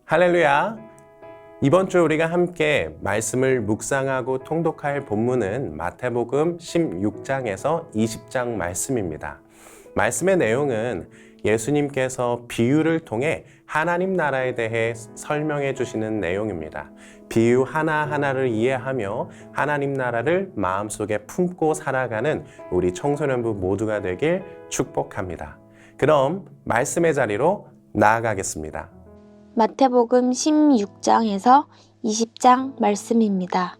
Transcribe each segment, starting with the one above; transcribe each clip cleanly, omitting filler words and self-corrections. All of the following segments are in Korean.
할렐루야! 이번 주 우리가 함께 말씀을 묵상하고 통독할 본문은 마태복음 16장에서 20장 말씀입니다. 말씀의 내용은 예수님께서 비유를 통해 하나님 나라에 대해 설명해 주시는 내용입니다. 비유 하나하나를 이해하며 하나님 나라를 마음속에 품고 살아가는 우리 청소년부 모두가 되길 축복합니다. 그럼 말씀의 자리로 나아가겠습니다. 마태복음 16장에서 20장 말씀입니다.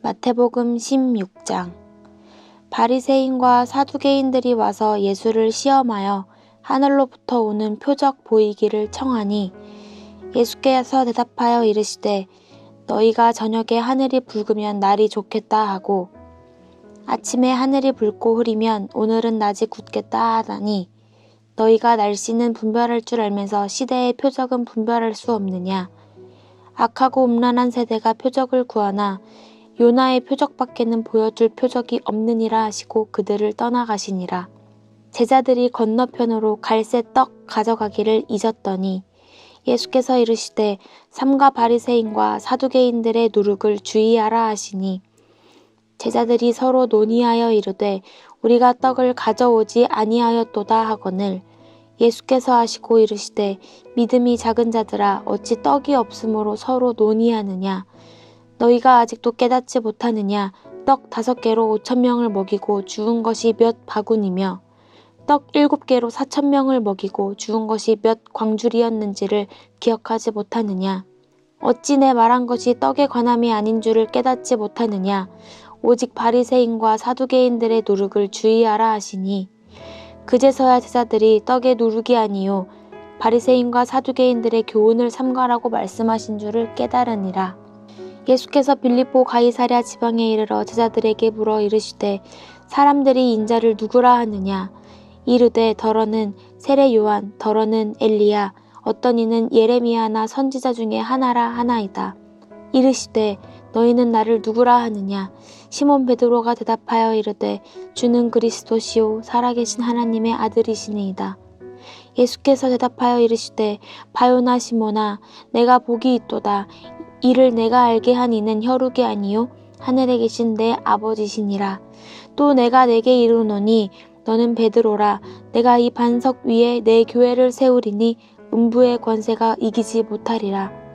마태복음 16장. 바리새인과 사두개인들이 와서 예수를 시험하여 하늘로부터 오는 표적 보이기를 청하니 예수께서 대답하여 이르시되 너희가 저녁에 하늘이 붉으면 날이 좋겠다 하고 아침에 하늘이 붉고 흐리면 오늘은 낮이 굳겠다 하다니 너희가 날씨는 분별할 줄 알면서 시대의 표적은 분별할 수 없느냐. 악하고 음란한 세대가 표적을 구하나 요나의 표적밖에는 보여줄 표적이 없느니라 하시고 그들을 떠나가시니라. 제자들이 건너편으로 갈새 떡 가져가기를 잊었더니 예수께서 이르시되 삼가 바리새인과 사두개인들의 누룩을 주의하라 하시니 제자들이 서로 논의하여 이르되 우리가 떡을 가져오지 아니하였도다 하거늘 예수께서 하시고 이르시되 믿음이 작은 자들아 어찌 떡이 없으므로 서로 논의하느냐. 너희가 아직도 깨닫지 못하느냐. 떡 5개로 5,000명을 먹이고 주운 것이 몇 바구니며 떡 7개로 4,000명을 먹이고 주운 것이 몇 광줄이었는지를 기억하지 못하느냐. 어찌 내 말한 것이 떡에 관함이 아닌 줄을 깨닫지 못하느냐. 오직 바리새인과 사두개인들의 누룩을 주의하라 하시니 그제서야 제자들이 떡의 누룩이 아니요 바리새인과 사두개인들의 교훈을 삼가라고 말씀하신 줄을 깨달으니라. 예수께서 빌립보 가이사랴 지방에 이르러 제자들에게 물어 이르시되 사람들이 인자를 누구라 하느냐. 이르되 더러는 세례 요한, 더러는 엘리야, 어떤 이는 예레미야나 선지자 중에 하나라 하나이다. 이르시되 너희는 나를 누구라 하느냐. 시몬 베드로가 대답하여 이르되 주는 그리스도시요 살아계신 하나님의 아들이시니이다. 예수께서 대답하여 이르시되 바요나 시몬아 내가 복이 있도다. 이를 내가 알게 한 이는 혈육이 아니요 하늘에 계신 내 아버지시니라. 또 내가 내게 이르노니 너는 베드로라. 내가 이 반석 위에 내 교회를 세우리니 음부의 권세가 이기지 못하리라.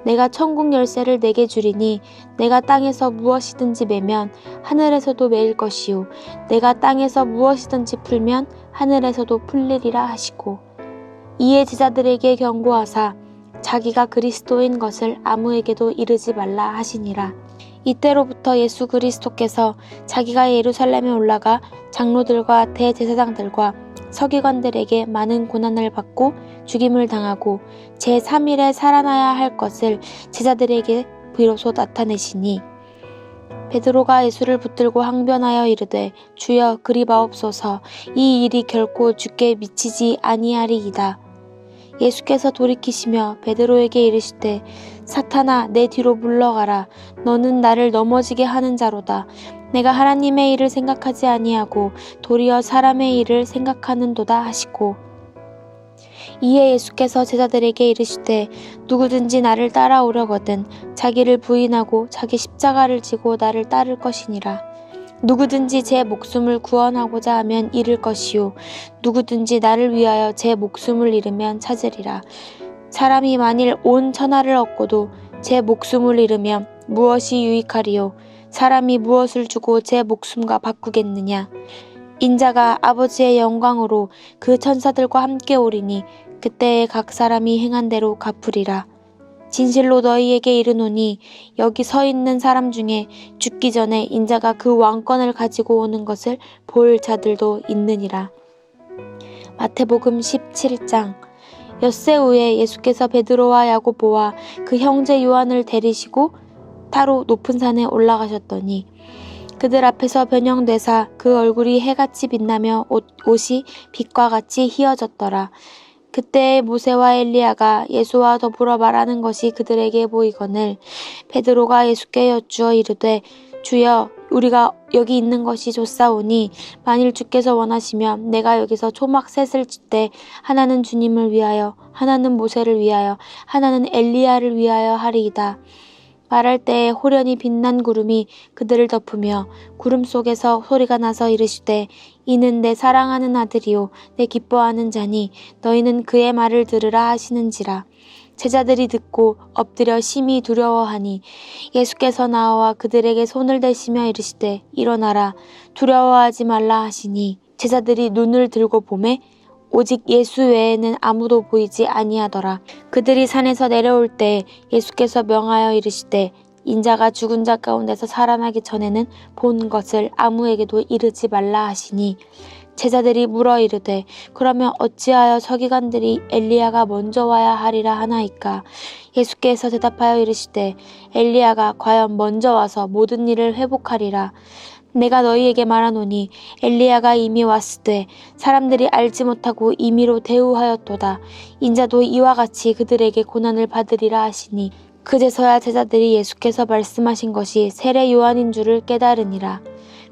내가 천국 열쇠를 내게 주리니 내가 땅에서 무엇이든지 매면 하늘에서도 매일 것이요 내가 땅에서 무엇이든지 풀면 하늘에서도 풀리리라 하시고 이에 제자들에게 경고하사 자기가 그리스도인 것을 아무에게도 이르지 말라 하시니라. 이때로부터 예수 그리스도께서 자기가 예루살렘에 올라가 장로들과 대제사장들과 서기관들에게 많은 고난을 받고 죽임을 당하고 제3일에 살아나야 할 것을 제자들에게 비로소 나타내시니 베드로가 예수를 붙들고 항변하여 이르되 주여 그리 마옵소서. 이 일이 결코 주께 미치지 아니하리이다. 예수께서 돌이키시며 베드로에게 이르시되 사탄아 내 뒤로 물러가라. 너는 나를 넘어지게 하는 자로다. 내가 하나님의 일을 생각하지 아니하고 도리어 사람의 일을 생각하는도다 하시고 이에 예수께서 제자들에게 이르시되 누구든지 나를 따라오려거든 자기를 부인하고 자기 십자가를 지고 나를 따를 것이니라. 누구든지 제 목숨을 구원하고자 하면 잃을 것이요 누구든지 나를 위하여 제 목숨을 잃으면 찾으리라. 사람이 만일 온 천하를 얻고도 제 목숨을 잃으면 무엇이 유익하리요. 사람이 무엇을 주고 제 목숨과 바꾸겠느냐. 인자가 아버지의 영광으로 그 천사들과 함께 오리니 그때에 각 사람이 행한 대로 갚으리라. 진실로 너희에게 이르노니 여기 서 있는 사람 중에 죽기 전에 인자가 그 왕권을 가지고 오는 것을 볼 자들도 있느니라. 마태복음 17장. 엿새 후에 예수께서 베드로와 야고보와 그 형제 요한을 데리시고 타로 높은 산에 올라가셨더니 그들 앞에서 변형되사 그 얼굴이 해같이 빛나며 옷이 빛과 같이 희어졌더라. 그때 모세와 엘리야가 예수와 더불어 말하는 것이 그들에게 보이거늘 베드로가 예수께 여쭈어 이르되 주여, 우리가 여기 있는 것이 좋사오니 만일 주께서 원하시면 내가 여기서 초막 셋을 칠 때 하나는 주님을 위하여, 하나는 모세를 위하여, 하나는 엘리야를 위하여 하리이다. 말할 때에 호련히 빛난 구름이 그들을 덮으며 구름 속에서 소리가 나서 이르시되 이는 내 사랑하는 아들이요 내 기뻐하는 자니 너희는 그의 말을 들으라 하시는지라. 제자들이 듣고 엎드려 심히 두려워하니 예수께서 나와 그들에게 손을 대시며 이르시되 일어나라 두려워하지 말라 하시니 제자들이 눈을 들고 보매 오직 예수 외에는 아무도 보이지 아니하더라. 그들이 산에서 내려올 때 예수께서 명하여 이르시되 인자가 죽은 자 가운데서 살아나기 전에는 본 것을 아무에게도 이르지 말라 하시니 제자들이 물어 이르되 그러면 어찌하여 서기관들이 엘리야가 먼저 와야 하리라 하나이까. 예수께서 대답하여 이르시되 엘리야가 과연 먼저 와서 모든 일을 회복하리라. 내가 너희에게 말하노니 엘리야가 이미 왔으되 사람들이 알지 못하고 임의로 대우하였도다. 인자도 이와 같이 그들에게 고난을 받으리라 하시니 그제서야 제자들이 예수께서 말씀하신 것이 세례 요한인 줄을 깨달으니라.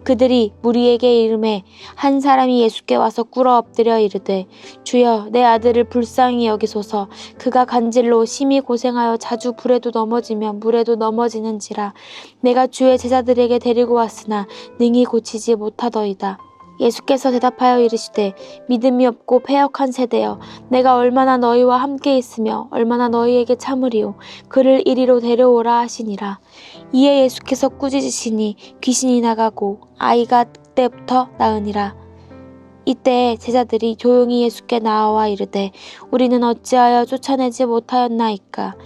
그들이 무리에게 이르매 한 사람이 예수께 와서 꿇어 엎드려 이르되 주여 내 아들을 불쌍히 여기소서. 그가 간질로 심히 고생하여 자주 불에도 넘어지며 물에도 넘어지는지라. 내가 주의 제자들에게 데리고 왔으나 능히 고치지 못하더이다. 예수께서 대답하여 이르시되 믿음이 없고 패역한 세대여, 내가 얼마나 너희와 함께 있으며 얼마나 너희에게 참으리요. 그를 이리로 데려오라 하시니라. 이에 예수께서 꾸짖으시니 귀신이 나가고 아이가 그때부터 나으니라. 이때 제자들이 조용히 예수께 나와 이르되 우리는 어찌하여 쫓아내지 못하였나이까.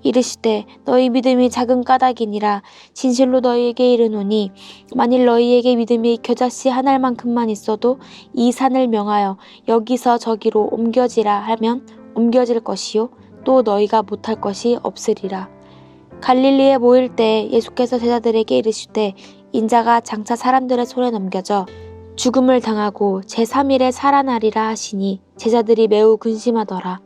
이르시되 너희 믿음이 작은 까닭이니라. 진실로 너희에게 이르노니 만일 너희에게 믿음이 겨자씨 한 알만큼만 있어도 이 산을 명하여 여기서 저기로 옮겨지라 하면 옮겨질 것이요 또 너희가 못할 것이 없으리라. 갈릴리에 모일 때 예수께서 제자들에게 이르시되 인자가 장차 사람들의 손에 넘겨져 죽음을 당하고 제3일에 살아나리라 하시니 제자들이 매우 근심하더라.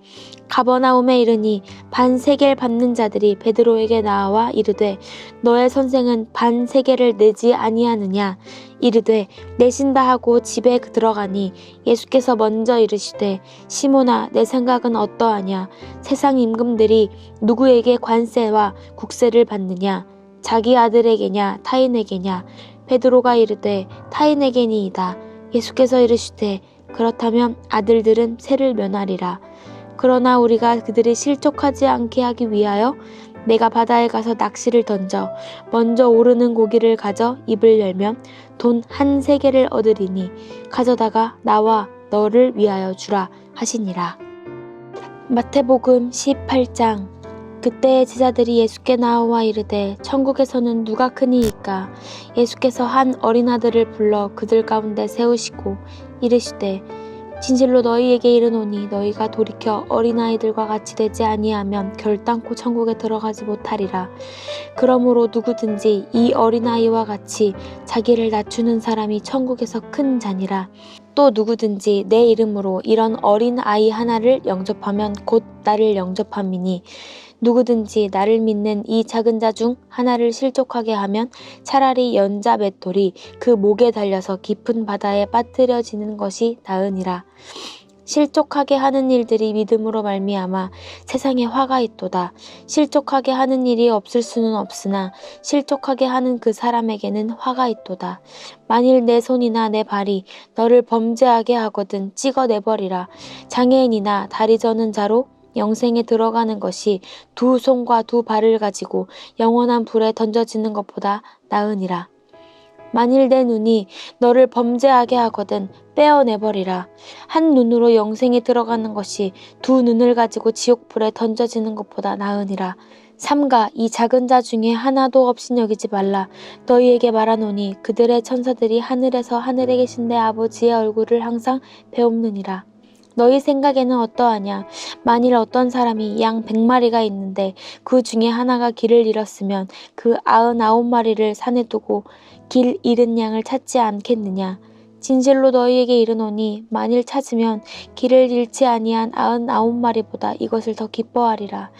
가버나움에 이르니 반세겔 받는 자들이 베드로에게 나와 이르되 너의 선생은 반세겔을 내지 아니하느냐. 이르되 내신다 하고 집에 들어가니 예수께서 먼저 이르시되 시몬아 내 생각은 어떠하냐. 세상 임금들이 누구에게 관세와 국세를 받느냐. 자기 아들에게냐 타인에게냐. 베드로가 이르되 타인에게니이다. 예수께서 이르시되 그렇다면 아들들은 세를 면하리라. 그러나 우리가 그들이 실족하지 않게 하기 위하여 내가 바다에 가서 낚시를 던져 먼저 오르는 고기를 가져 입을 열면 돈 한 세겔을 얻으리니 가져다가 나와 너를 위하여 주라 하시니라. 마태복음 18장. 그때 제자들이 예수께 나와 이르되 천국에서는 누가 크니이까. 예수께서 한 어린아들을 불러 그들 가운데 세우시고 이르시되 진실로 너희에게 이르노니 너희가 돌이켜 어린아이들과 같이 되지 아니하면 결단코 천국에 들어가지 못하리라. 그러므로 누구든지 이 어린아이와 같이 자기를 낮추는 사람이 천국에서 큰 자니라. 또 누구든지 내 이름으로 이런 어린아이 하나를 영접하면 곧 나를 영접함이니 누구든지 나를 믿는 이 작은 자 중 하나를 실족하게 하면 차라리 연자 맷돌이 그 목에 달려서 깊은 바다에 빠뜨려지는 것이 나으니라. 실족하게 하는 일들이 믿음으로 말미암아 세상에 화가 있도다. 실족하게 하는 일이 없을 수는 없으나 실족하게 하는 그 사람에게는 화가 있도다. 만일 내 손이나 내 발이 너를 범죄하게 하거든 찍어내버리라. 장애인이나 다리 저는 자로 영생에 들어가는 것이 두 손과 두 발을 가지고 영원한 불에 던져지는 것보다 나으니라. 만일 내 눈이 너를 범죄하게 하거든 빼어내버리라. 한 눈으로 영생에 들어가는 것이 두 눈을 가지고 지옥불에 던져지는 것보다 나으니라. 삼가 이 작은 자 중에 하나도 없인 여기지 말라. 너희에게 말하노니 그들의 천사들이 하늘에서 하늘에 계신 내 아버지의 얼굴을 항상 배옵느니라. 너희 생각에는 어떠하냐? 만일 어떤 사람이 양 100마리가 있는데 그 중에 하나가 길을 잃었으면 그 99마리를 산에 두고 길 잃은 양을 찾지 않겠느냐? 진실로 너희에게 이르노니 만일 찾으면 길을 잃지 아니한 99마리보다 이것을 더 기뻐하리라.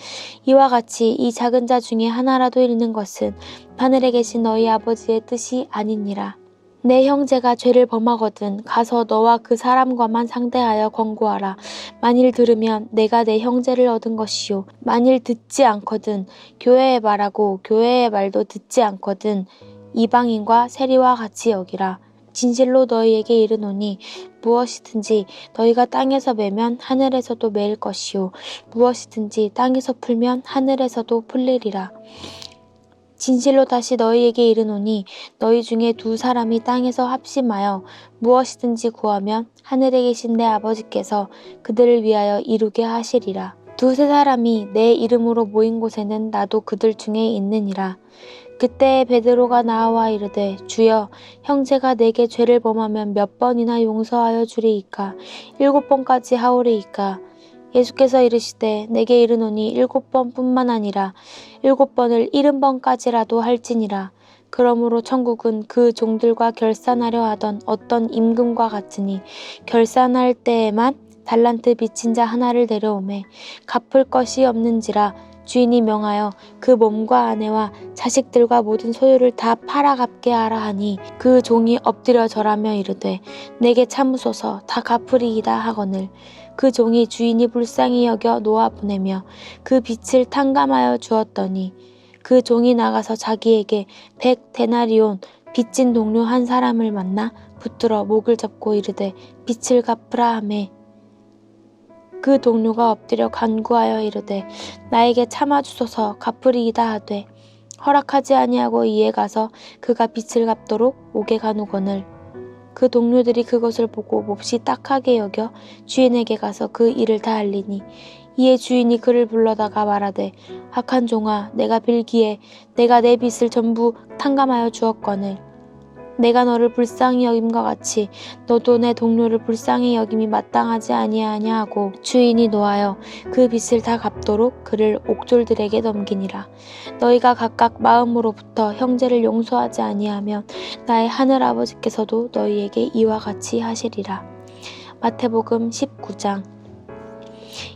이와 같이 이 작은 자 중에 하나라도 잃는 것은 하늘에 계신 너희 아버지의 뜻이 아니니라. 내 형제가 죄를 범하거든 가서 너와 그 사람과만 상대하여 권고하라. 만일 들으면 내가 내 형제를 얻은 것이요 만일 듣지 않거든 교회에 말하고 교회의 말도 듣지 않거든 이방인과 세리와 같이 여기라. 진실로 너희에게 이르노니 무엇이든지 너희가 땅에서 매면 하늘에서도 매일 것이요 무엇이든지 땅에서 풀면 하늘에서도 풀리리라. 진실로 다시 너희에게 이르노니 너희 중에 두 사람이 땅에서 합심하여 무엇이든지 구하면 하늘에 계신 내 아버지께서 그들을 위하여 이루게 하시리라. 두세 사람이 내 이름으로 모인 곳에는 나도 그들 중에 있느니라. 그때 베드로가 나와 이르되 주여 형제가 내게 죄를 범하면 몇 번이나 용서하여 주리이까 7번까지 하오리이까. 예수께서 이르시되 내게 이르노니 7번뿐만 아니라 7번을 70번까지라도 할지니라. 그러므로 천국은 그 종들과 결산하려 하던 어떤 임금과 같으니 결산할 때에만 달란트 빚진 자 하나를 데려오매 갚을 것이 없는지라 주인이 명하여 그 몸과 아내와 자식들과 모든 소유를 다 팔아 갚게 하라 하니 그 종이 엎드려 절하며 이르되 내게 참으소서 다 갚으리이다 하거늘 그 종이 주인이 불쌍히 여겨 놓아 보내며 그 빚을 탕감하여 주었더니 그 종이 나가서 자기에게 100데나리온 빚진 동료 한 사람을 만나 붙들어 목을 잡고 이르되 빚을 갚으라 하매 그 동료가 엎드려 간구하여 이르되 나에게 참아주소서 갚으리이다 하되 허락하지 아니하고 이에 가서 그가 빚을 갚도록 옥에 가누거늘 그 동료들이 그것을 보고 몹시 딱하게 여겨 주인에게 가서 그 일을 다 알리니 이에 주인이 그를 불러다가 말하되 악한 종아 내가 빌기에 내가 내 빚을 전부 탕감하여 주었거늘 내가 너를 불쌍히 여김과 같이 너도 내 동료를 불쌍히 여김이 마땅하지 아니하냐 하고 주인이 노하여 그 빚을 다 갚도록 그를 옥졸들에게 넘기니라. 너희가 각각 마음으로부터 형제를 용서하지 아니하면 나의 하늘 아버지께서도 너희에게 이와 같이 하시리라. 마태복음 19장.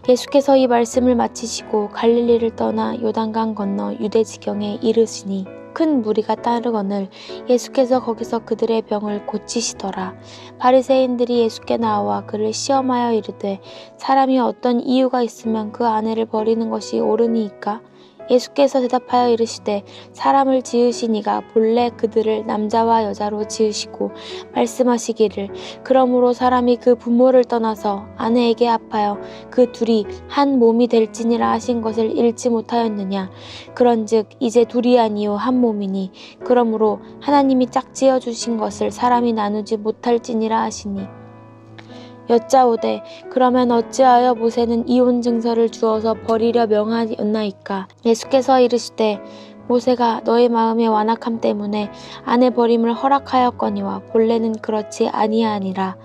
예수께서 이 말씀을 마치시고 갈릴리를 떠나 요단강 건너 유대 지경에 이르시니 큰 무리가 따르거늘 예수께서 거기서 그들의 병을 고치시더라. 바리새인들이 예수께 나와 그를 시험하여 이르되 사람이 어떤 이유가 있으면 그 아내를 버리는 것이 옳으니이까? 예수께서 대답하여 이르시되 사람을 지으신 이가 본래 그들을 남자와 여자로 지으시고 말씀하시기를 그러므로 사람이 그 부모를 떠나서 아내에게 합하여 그 둘이 한 몸이 될지니라 하신 것을 읽지 못하였느냐. 그런즉 이제 둘이 아니요 한 몸이니 그러므로 하나님이 짝지어 주신 것을 사람이 나누지 못할지니라 하시니 여짜오되 그러면 어찌하여 모세는 이혼 증서를 주어서 버리려 명하였나이까. 예수께서 이르시되 모세가 너의 마음의 완악함 때문에 아내 버림을 허락하였거니와 본래는 그렇지 아니하니라.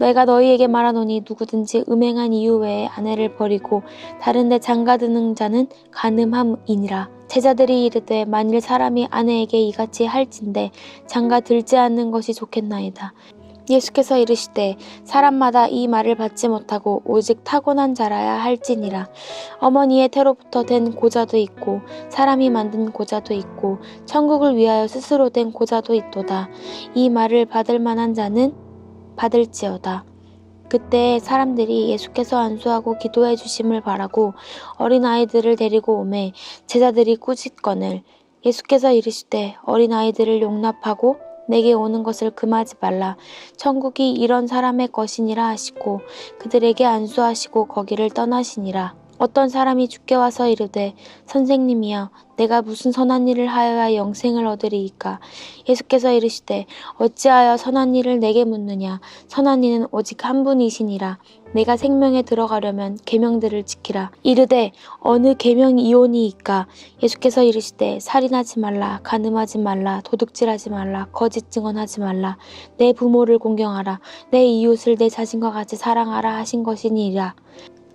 내가 너희에게 말하노니 누구든지 음행한 이유 외에 아내를 버리고 다른 데 장가드는 자는 간음함이니라. 제자들이 이르되 만일 사람이 아내에게 이같이 할진대 장가들지 않는 것이 좋겠나이다. 예수께서 이르시되 사람마다 이 말을 받지 못하고 오직 타고난 자라야 할지니라. 어머니의 태로부터 된 고자도 있고 사람이 만든 고자도 있고 천국을 위하여 스스로 된 고자도 있도다. 이 말을 받을 만한 자는 받을지어다. 그때 사람들이 예수께서 안수하고 기도해 주심을 바라고 어린아이들을 데리고 오매 제자들이 꾸짖거늘 예수께서 이르시되 어린아이들을 용납하고 내게 오는 것을 금하지 말라. 천국이 이런 사람의 것이니라 하시고 그들에게 안수하시고 거기를 떠나시니라. 어떤 사람이 주께 와서 이르되 선생님이여 내가 무슨 선한 일을 하여야 영생을 얻으리이까. 예수께서 이르시되 어찌하여 선한 일을 내게 묻느냐. 선한 이는 오직 한 분이시니라. 내가 생명에 들어가려면 계명들을 지키라. 이르되 어느 계명이 이오니이까. 예수께서 이르시되 살인하지 말라, 간음하지 말라, 도둑질하지 말라, 거짓 증언하지 말라, 내 부모를 공경하라, 내 이웃을 내 자신과 같이 사랑하라 하신 것이니라.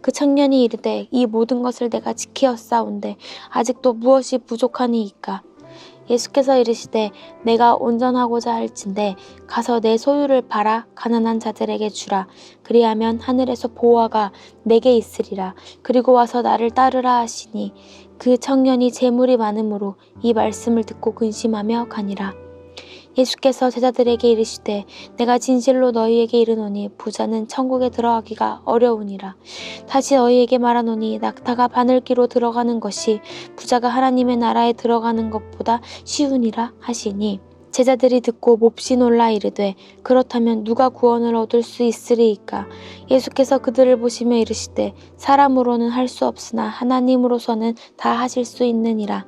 그 청년이 이르되 이 모든 것을 내가 지키었사온데 아직도 무엇이 부족하니이까. 예수께서 이르시되 내가 온전하고자 할진대 가서 내 소유를 팔아 가난한 자들에게 주라. 그리하면 하늘에서 보화가 내게 있으리라. 그리고 와서 나를 따르라 하시니 그 청년이 재물이 많으므로 이 말씀을 듣고 근심하며 가니라. 예수께서 제자들에게 이르시되 내가 진실로 너희에게 이르노니 부자는 천국에 들어가기가 어려우니라. 다시 너희에게 말하노니 낙타가 바늘기로 들어가는 것이 부자가 하나님의 나라에 들어가는 것보다 쉬우니라 하시니 제자들이 듣고 몹시 놀라 이르되 그렇다면 누가 구원을 얻을 수 있으리이까. 예수께서 그들을 보시며 이르시되 사람으로는 할 수 없으나 하나님으로서는 다 하실 수 있느니라.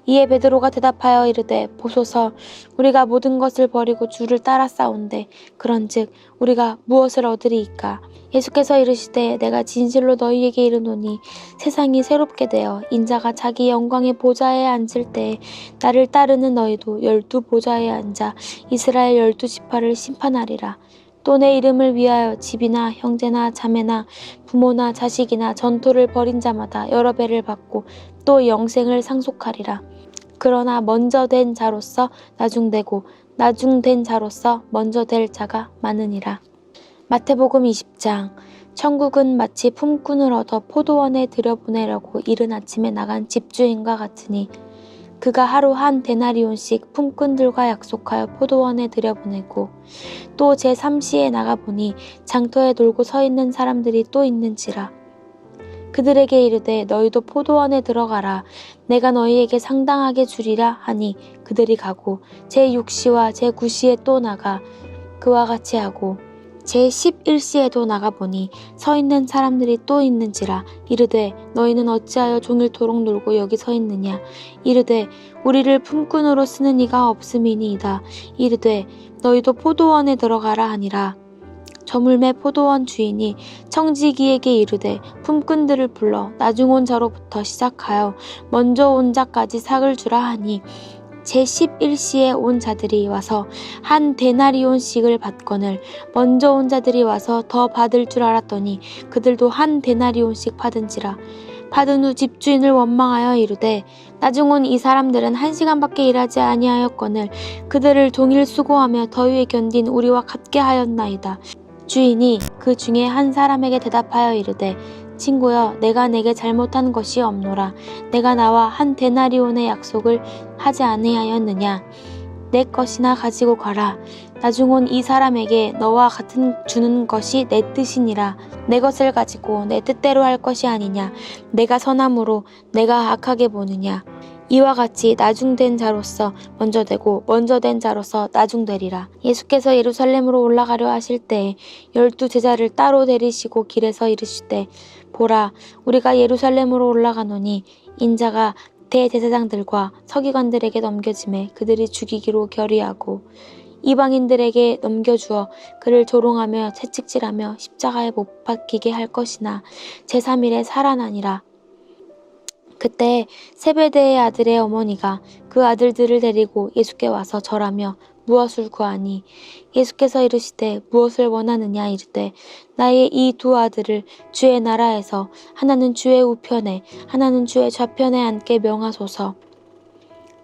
이에 베드로가 대답하여 이르되 보소서 우리가 모든 것을 버리고 주를 따라 싸운데 그런즉 우리가 무엇을 얻으리이까. 예수께서 이르시되 내가 진실로 너희에게 이르노니 세상이 새롭게 되어 인자가 자기 영광의 보좌에 앉을 때에 나를 따르는 너희도 12 보좌에 앉아 이스라엘 12지파를 심판하리라. 또 내 이름을 위하여 집이나 형제나 자매나 부모나 자식이나 전토를 벌인 자마다 여러 배를 받고 또 영생을 상속하리라. 그러나 먼저 된 자로서 나중되고 나중된 자로서 먼저 될 자가 많으니라. 마태복음 20장. 천국은 마치 품꾼을 얻어 포도원에 들여보내려고 이른 아침에 나간 집주인과 같으니 그가 하루 한 데나리온씩 품꾼들과 약속하여 포도원에 들여보내고 또 제3시에 나가보니 장터에 놀고 서 있는 사람들이 또 있는지라. 그들에게 이르되 너희도 포도원에 들어가라. 내가 너희에게 상당하게 주리라 하니 그들이 가고 제6시와 제9시에 또 나가 그와 같이 하고 제11시에도 나가보니 서 있는 사람들이 또 있는지라. 이르되 너희는 어찌하여 종일토록 놀고 여기 서 있느냐. 이르되 우리를 품꾼으로 쓰는 이가 없음이니이다. 이르되 너희도 포도원에 들어가라 하니라. 저물매 포도원 주인이 청지기에게 이르되 품꾼들을 불러 나중 온 자로부터 시작하여 먼저 온 자까지 삭을 주라 하니 제11시에 온 자들이 와서 한 데나리온씩을 받거늘 먼저 온 자들이 와서 더 받을 줄 알았더니 그들도 한 데나리온씩 받은지라. 받은 후 집주인을 원망하여 이르되 나중 온 이 사람들은 1시간밖에 일하지 아니하였거늘 그들을 종일 수고하며 더위에 견딘 우리와 같게 하였나이다. 주인이 그 중에 한 사람에게 대답하여 이르되 친구여 내가 내게 잘못한 것이 없노라. 내가 나와 한 데나리온의 약속을 하지 아니하였느냐. 내 것이나 가지고 가라. 나중 온 이 사람에게 너와 같은 주는 것이 내 뜻이니라. 내 것을 가지고 내 뜻대로 할 것이 아니냐. 내가 선함으로 내가 악하게 보느냐. 이와 같이 나중된 자로서 먼저 되고 먼저 된 자로서 나중되리라. 예수께서 예루살렘으로 올라가려 하실 때에 12 제자를 따로 데리시고 길에서 이르시되 보라 우리가 예루살렘으로 올라가노니 인자가 대제사장들과 서기관들에게 넘겨짐에 그들이 죽이기로 결의하고 이방인들에게 넘겨주어 그를 조롱하며 채찍질하며 십자가에 못 박히게 할 것이나 제3일에 살아나니라. 그때 세베대의 아들의 어머니가 그 아들들을 데리고 예수께 와서 절하며 무엇을 구하니 예수께서 이르시되 무엇을 원하느냐 이르되 나의 이 2 아들을 주의 나라에서 하나는 주의 우편에 하나는 주의 좌편에 앉게 명하소서.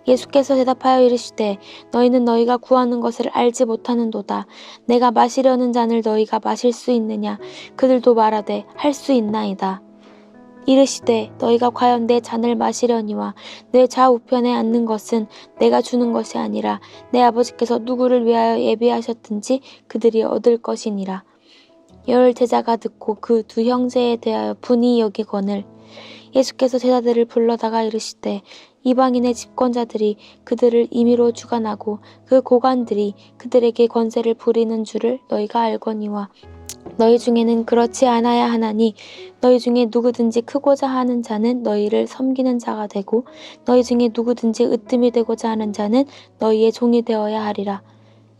예수께서 대답하여 이르시되 너희는 너희가 구하는 것을 알지 못하는도다. 내가 마시려는 잔을 너희가 마실 수 있느냐. 그들도 말하되 할 수 있나이다. 이르시되 너희가 과연 내 잔을 마시려니와 내 좌우편에 앉는 것은 내가 주는 것이 아니라 내 아버지께서 누구를 위하여 예비하셨든지 그들이 얻을 것이니라. 10 제자가 듣고 그 2 형제에 대하여 분이 여기거늘 예수께서 제자들을 불러다가 이르시되 이방인의 집권자들이 그들을 임의로 주관하고 그 고관들이 그들에게 권세를 부리는 줄을 너희가 알거니와 너희 중에는 그렇지 않아야 하나니 너희 중에 누구든지 크고자 하는 자는 너희를 섬기는 자가 되고 너희 중에 누구든지 으뜸이 되고자 하는 자는 너희의 종이 되어야 하리라.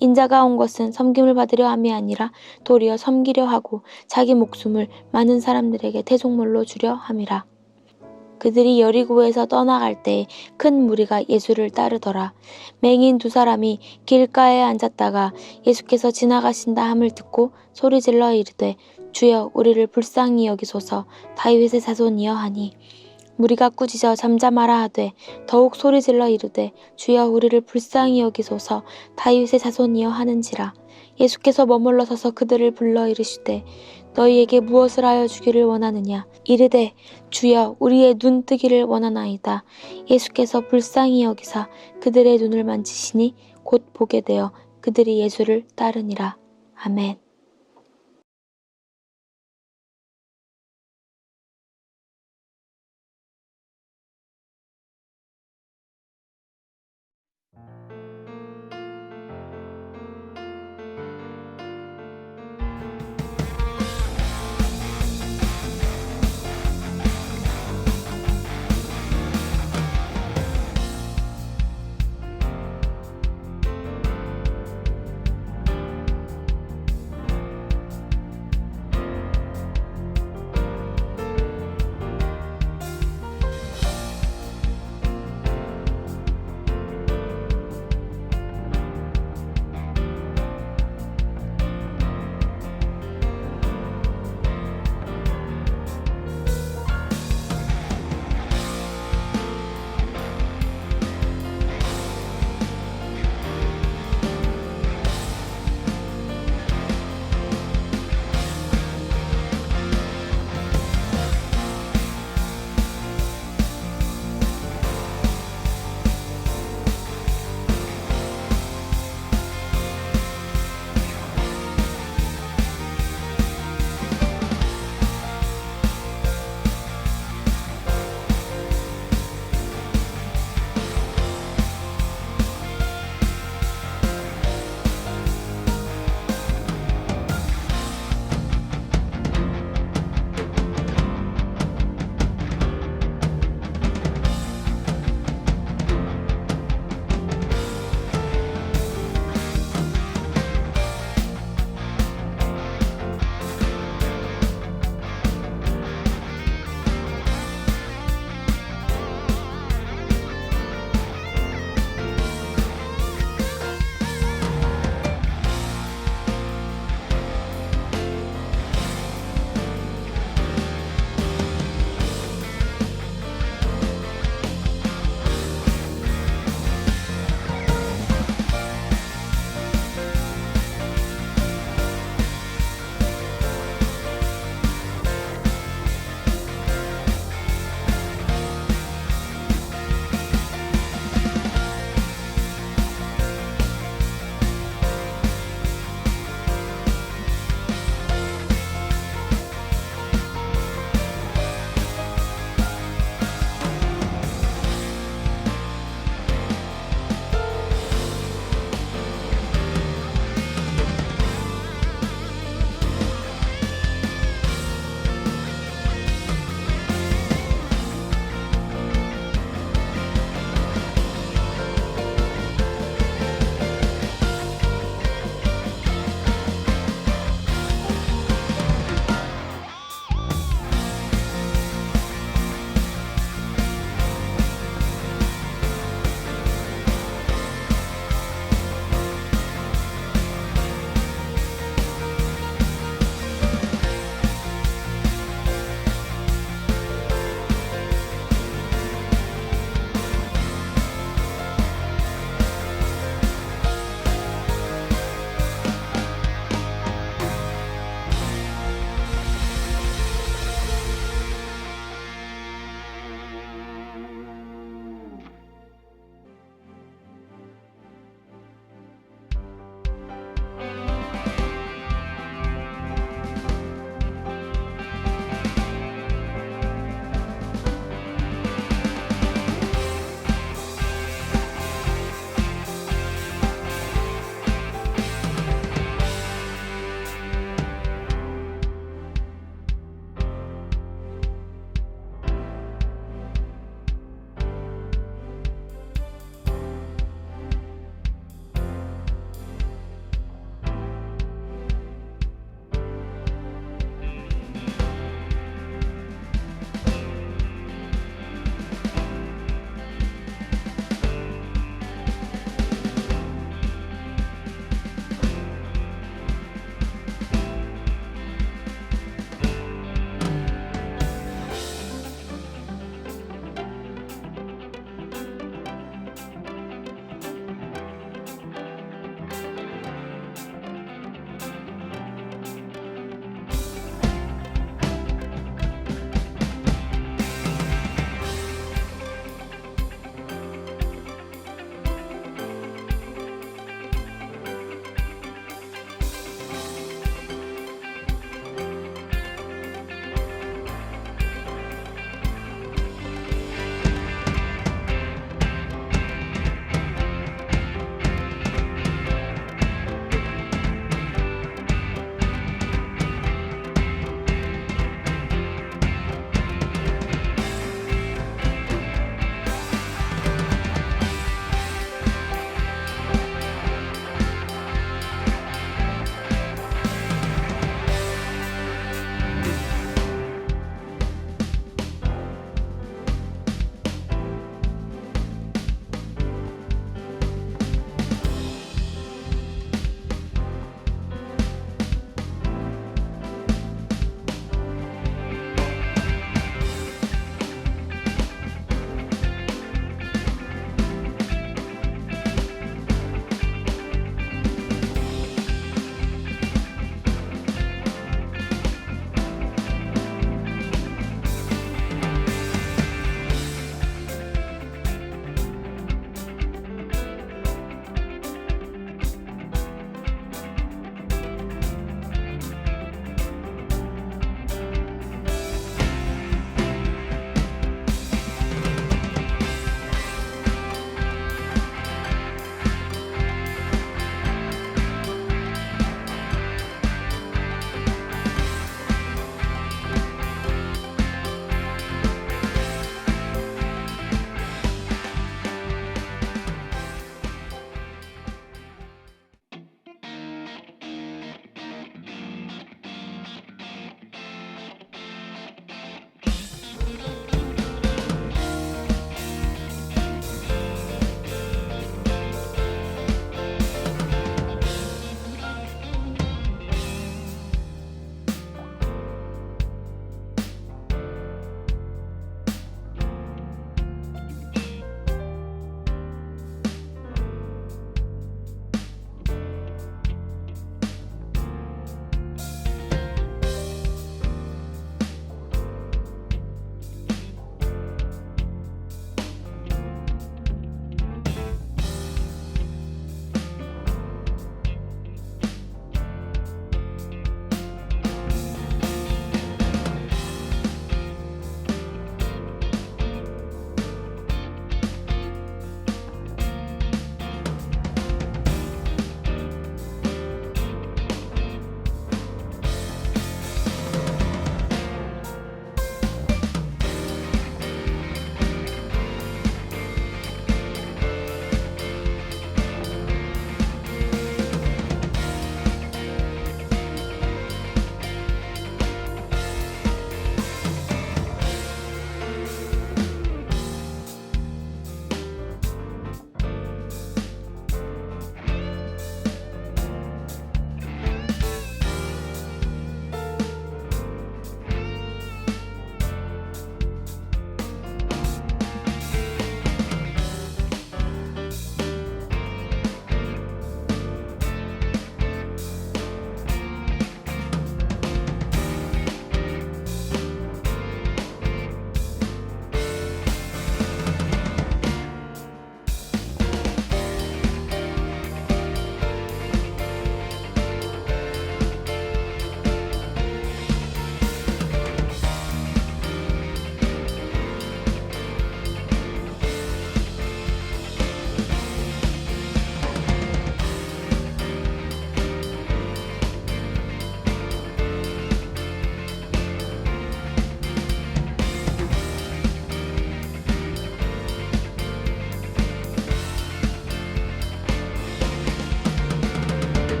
인자가 온 것은 섬김을 받으려 함이 아니라 도리어 섬기려 하고 자기 목숨을 많은 사람들에게 대속물로 주려 함이라. 그들이 여리고에서 떠나갈 때에 큰 무리가 예수를 따르더라. 맹인 2 사람이 길가에 앉았다가 예수께서 지나가신다 함을 듣고 소리질러 이르되 주여 우리를 불쌍히 여기소서. 다윗의 자손이여 하니 무리가 꾸짖어 잠잠하라 하되 더욱 소리질러 이르되 주여 우리를 불쌍히 여기소서 다윗의 자손이여 하는지라. 예수께서 머물러 서서 그들을 불러 이르시되 너희에게 무엇을 하여 주기를 원하느냐. 이르되 주여 우리의 눈 뜨기를 원하나이다. 예수께서 불쌍히 여기사 그들의 눈을 만지시니 곧 보게 되어 그들이 예수를 따르니라. 아멘.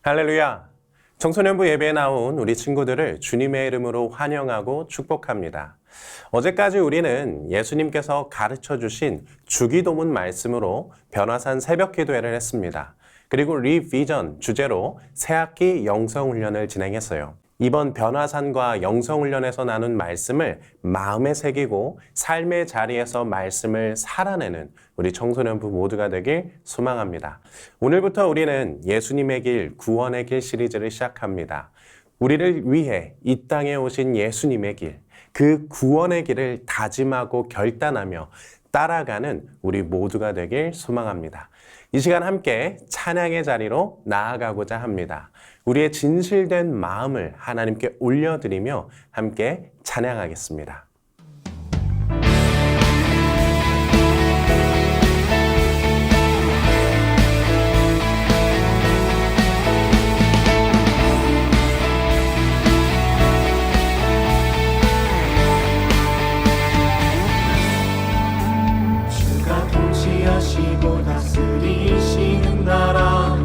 할렐루야! 청소년부 예배에 나온 우리 친구들을 주님의 이름으로 환영하고 축복합니다. 어제까지 우리는 예수님께서 가르쳐 주신 주기도문 말씀으로 변화산 새벽 기도회를 했습니다. 그리고 리비전 주제로 새학기 영성훈련을 진행했어요. 이번 변화산과 영성훈련에서 나눈 말씀을 마음에 새기고 삶의 자리에서 말씀을 살아내는 우리 청소년부 모두가 되길 소망합니다. 오늘부터 우리는 예수님의 길, 구원의 길 시리즈를 시작합니다. 우리를 위해 이 땅에 오신 예수님의 길, 그 구원의 길을 다짐하고 결단하며 따라가는 우리 모두가 되길 소망합니다. 이 시간 함께 찬양의 자리로 나아가고자 합니다. 우리의 진실된 마음을 하나님께 올려드리며 함께 찬양하겠습니다. 주가 통치하시고 다스리시는 나라,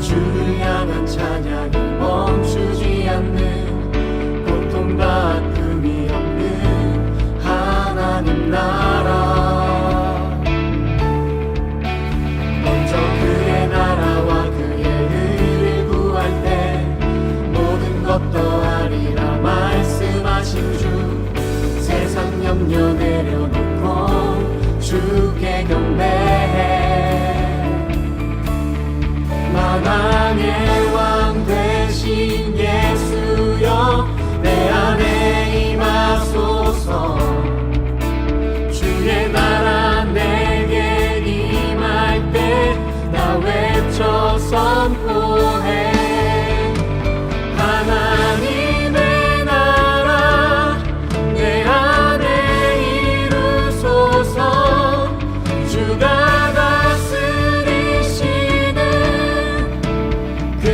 주를 향한 찬양이 멈추지 않는, 고통과 아픔이 없는 하나님 나라. 먼저 그의 나라와 그의 의를 구할 때 모든 것 더하리라 말씀하신 주, 세상 염려 내려놓고 주께 경배해. 만왕의 왕 되신 예수여, 내 안에 임하소서. 주의 나라 내게 임할 때 나 외쳐 선포해. 하나님의 나라 내 안에 이루소서. 주가 다스리시는 그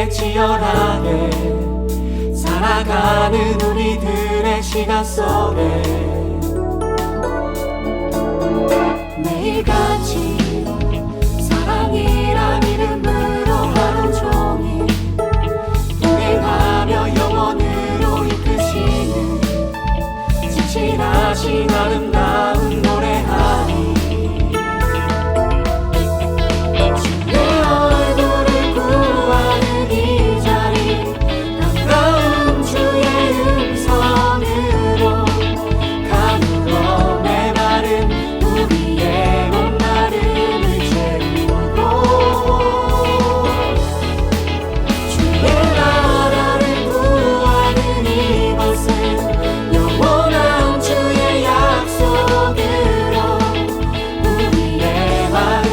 길에 치열하게 살아가는 우리들의 시간 속에 매일같이 사랑이란 이름으로 하루 종일 동행하며 영원으로 이끄시는 진실하신 아름다운 노래하리. 주의 얼굴을 구하는 이 자리 반가운 주의 음성으로 가물어 메마른 우리의 목마름을 채우고 주의 나라를 구하는 이곳은 영원한 주의 약속으로 우리의 마음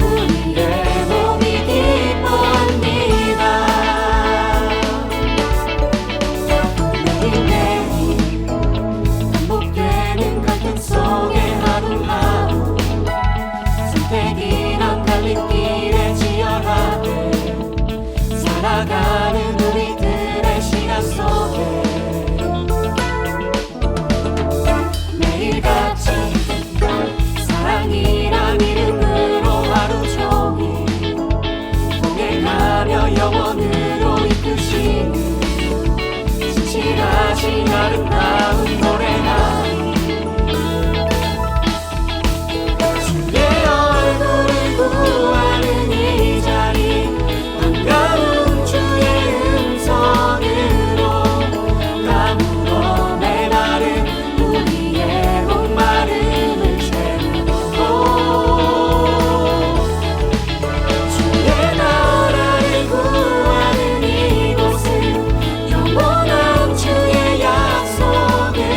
우리의 몸이 기뻐합니다. 매일매일 반복되는 갈등 속에 하루하루 선택이란 갈림길에 치열하게 살아가는 우리들의 시간 속에 매일같이 사랑이란 이름으로 하루 종일 동행하며 영원으로 이끄시는 진실하신 아름다운 노래하리. 주의 얼굴을 구하는 이 자리 반가운 주의 음성으로 가물어 메마른 우리의 목마름을 채우고 주의 나라를 구하는 이곳은 영원한 주의 약속으로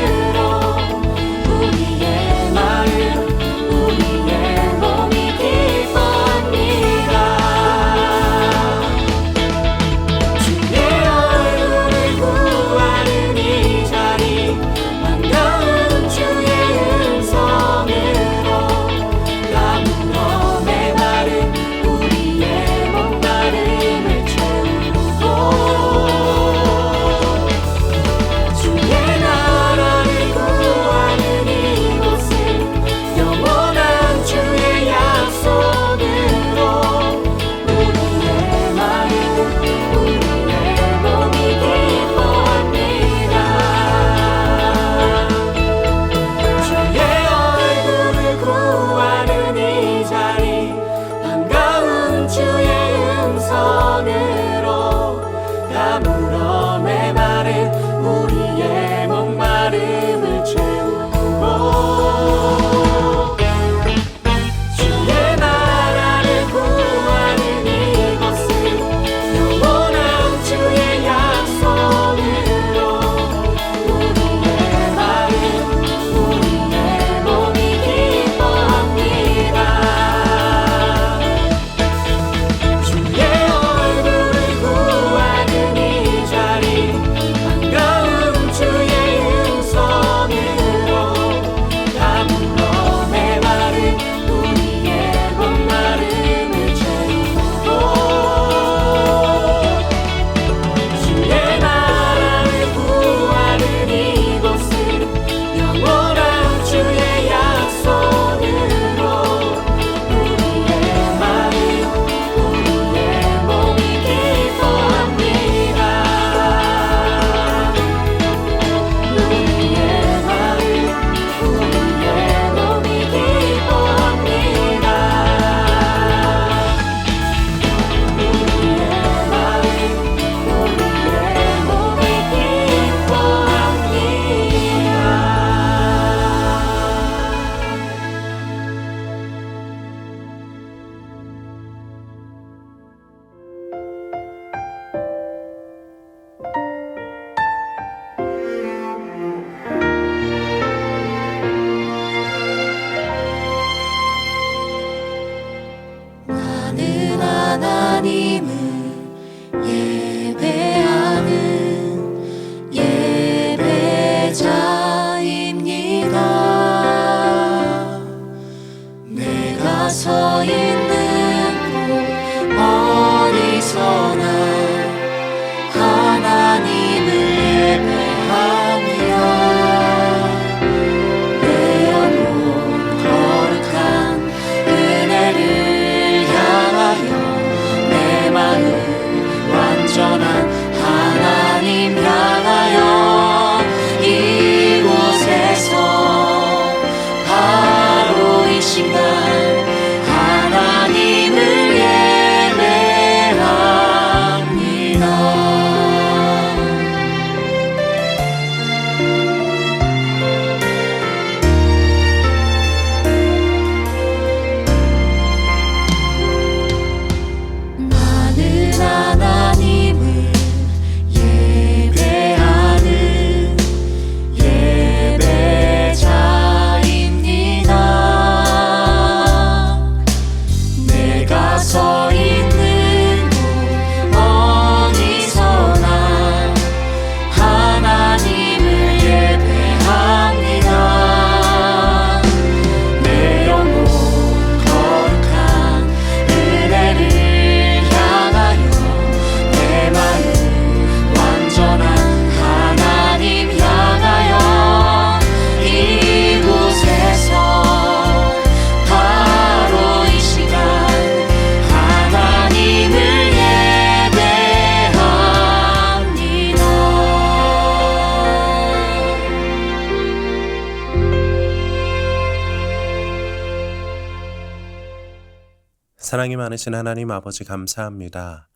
사랑이 많으신 하나님 아버지 감사합니다.